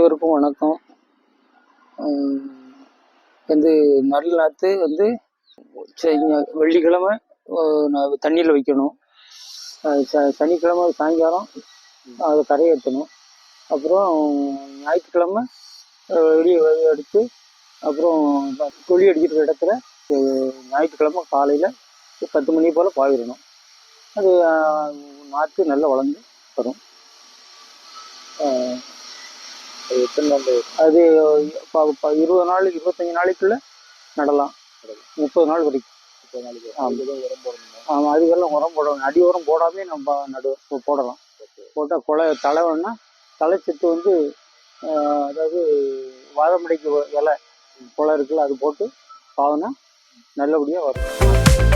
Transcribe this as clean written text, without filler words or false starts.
அனைவருக்கும் வணக்கம். வந்து நெல் நாற்று வந்து வெள்ளிக்கிழமை தண்ணியில் வைக்கணும். சனிக்கிழமை சாயங்காலம் அதை கரையேற்றணும். அப்புறம் ஞாயிற்றுக்கிழமை வெளியே எடுத்து அப்புறம் குழி அடிக்கிற இடத்துல ஞாயிற்றுக்கிழமை காலையில் 10 மணி போல் பாயிடணும். அது நாற்று நல்லா வளர்ந்து வரும். எத்தனை நாள்? அது 20 நாள் 25 நாளைக்குள்ள நடலாம். 30 நாள் வரைக்கும். 30 நாளைக்கு உரம் போடணும். ஆமாம், அதுக்கெல்லாம் உரம் போடணும். அடி உரம் போடாமே நம்ம போடலாம். போட்டால் தலைவன்னா தலைச்சத்து வந்து அதாவது வாதமடைக்கு இலை இருக்குல்ல, அது போட்டு பாவனா நல்லபடியாக வரும்.